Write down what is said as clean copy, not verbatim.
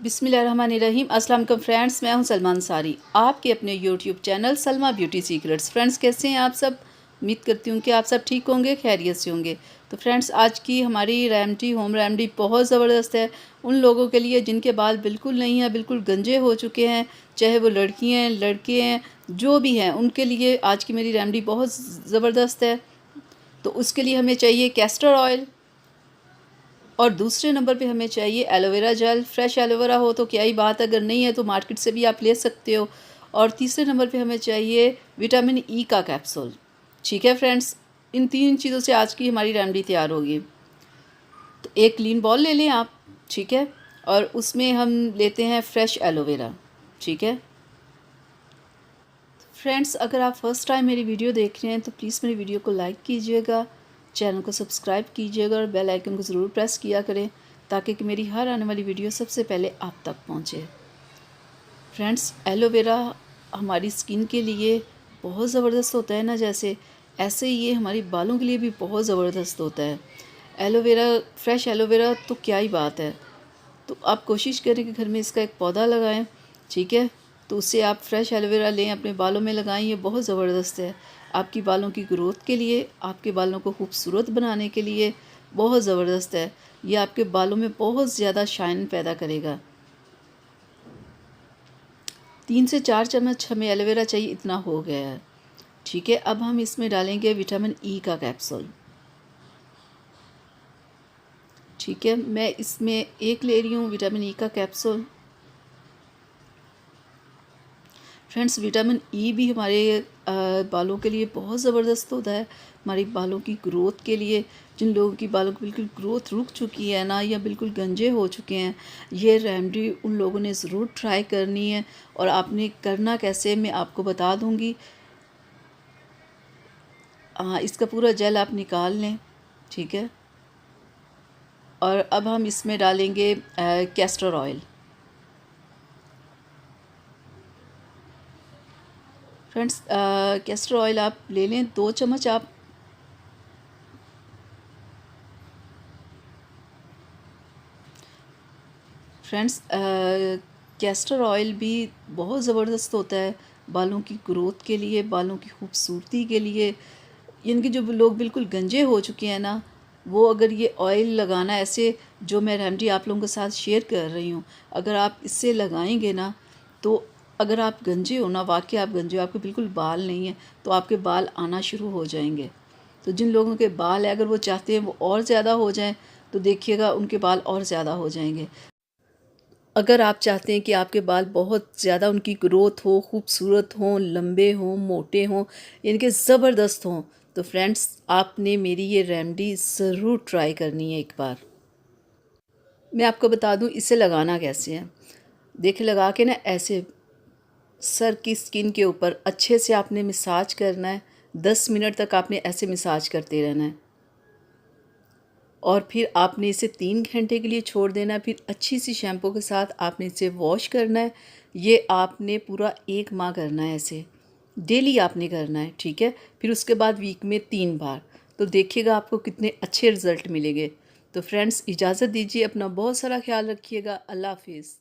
बिस्मिल्लाहिर्रहमानिर्रहीम। अस्सलाम वालेकुम फ्रेंड्स, मैं हूं सलमा अंसारी, आपके अपने YouTube channel Salma beauty secrets. Friends, कैसे हैं आप सब? उम्मीद करती हूं कि आप सब ठीक होंगे, खैरियत से होंगे। तो फ्रेंड्स, आज की हमारी रेमेडी, होम रेमेडी बहुत ज़बरदस्त है उन लोगों के लिए जिनके बाल बिल्कुल नहीं हैं, बिल्कुल गंजे हो चुके हैं, चाहे वो लड़की हैं, लड़के हैं, जो भी हैं, उनके लिए आज की मेरी रेमेडी बहुत ज़बरदस्त है। तो उसके लिए हमें चाहिए कैस्टर ऑयल, और दूसरे नंबर पे हमें चाहिए एलोवेरा जेल। फ्रेश एलोवेरा हो तो क्या ही बात है, अगर नहीं है तो मार्केट से भी आप ले सकते हो। और तीसरे नंबर पे हमें चाहिए विटामिन ई का कैप्सूल। ठीक है फ्रेंड्स, इन तीन चीज़ों से आज की हमारी रेमेडी तैयार होगी। तो एक क्लीन बॉल ले लें आप, ठीक है, और उसमें हम लेते हैं फ्रेश एलोवेरा। ठीक है फ्रेंड्स, अगर आप फर्स्ट टाइम मेरी वीडियो देख रहे हैं तो प्लीज़ मेरी वीडियो को लाइक कीजिएगा, चैनल को सब्सक्राइब कीजिएगा और बेल आइकन को ज़रूर प्रेस किया करें ताकि कि मेरी हर आने वाली वीडियो सबसे पहले आप तक पहुंचे। फ्रेंड्स, एलोवेरा हमारी स्किन के लिए बहुत ज़बरदस्त होता है ना, जैसे ऐसे ही ये हमारी बालों के लिए भी बहुत ज़बरदस्त होता है। एलोवेरा, फ्रेश एलोवेरा तो क्या ही बात है। तो आप कोशिश करें कि घर में इसका एक पौधा लगाएं। ठीक है, तो उससे आप फ्रेश एलोवेरा लें, अपने बालों में लगाएं। ये बहुत ज़बरदस्त है आपकी बालों की ग्रोथ के लिए, आपके बालों को खूबसूरत बनाने के लिए बहुत ज़बरदस्त है। ये आपके बालों में बहुत ज़्यादा शाइन पैदा करेगा। 3 से 4 चम्मच हमें एलोवेरा चाहिए, इतना हो गया है। ठीक है, अब हम इसमें डालेंगे विटामिन ई का कैप्सूल। ठीक है, मैं इसमें एक ले रही हूँ विटामिन ई का कैप्सूल। फ्रेंड्स, विटामिन ई भी हमारे बालों के लिए बहुत ज़बरदस्त होता है, हमारी बालों की ग्रोथ के लिए। जिन लोगों की बालों की बिल्कुल ग्रोथ रुक चुकी है ना, या बिल्कुल गंजे हो चुके हैं, ये रेमेडी उन लोगों ने ज़रूर ट्राई करनी है। और आपने करना कैसे मैं आपको बता दूंगी। इसका पूरा जेल आप निकाल लें। ठीक है, और अब हम इसमें डालेंगे castor oil. Friends, castor oil आप ले लें 2 चम्मच आप। फ्रेंड्स, कैस्टर ऑयल भी बहुत ज़बरदस्त होता है बालों की ग्रोथ के लिए, बालों की खूबसूरती के लिए। यानी कि जो लोग बिल्कुल गंजे हो चुके हैं ना, वो अगर ये ऑयल लगाना, ऐसे जो मैं रेमेडी आप लोगों के साथ शेयर कर रही हूँ, अगर आप इससे लगाएंगे ना, तो अगर आप गंजे हो ना, वाकई आप गंजे हो, आपके बिल्कुल बाल नहीं हैं, तो आपके बाल आना शुरू हो जाएंगे। तो जिन लोगों के बाल है, अगर वो चाहते हैं वो और ज़्यादा हो जाएं, तो देखिएगा उनके बाल और ज़्यादा हो जाएंगे। अगर आप चाहते हैं कि आपके बाल बहुत ज़्यादा उनकी ग्रोथ हो, खूबसूरत हों, लंबे हों, मोटे हों, यानी कि ज़बरदस्त हों, तो फ्रेंड्स, आपने मेरी ये रेमेडी ज़रूर ट्राई करनी है एक बार। मैं आपको बता दूं इसे लगाना कैसे है। देखिए, लगा के ना ऐसे सर की स्किन के ऊपर अच्छे से आपने मसाज करना है। 10 मिनट तक आपने ऐसे मसाज करते रहना है, और फिर आपने इसे 3 घंटे के लिए छोड़ देना है। फिर अच्छी सी शैम्पू के साथ आपने इसे वॉश करना है। ये आपने पूरा 1 माह करना है, ऐसे डेली आपने करना है। ठीक है, फिर उसके बाद वीक में 3 बार। तो देखिएगा आपको कितने अच्छे रिज़ल्ट मिलेंगे। तो फ्रेंड्स, इजाज़त दीजिए, अपना बहुत सारा ख्याल रखिएगा। अल्लाह हाफिज़।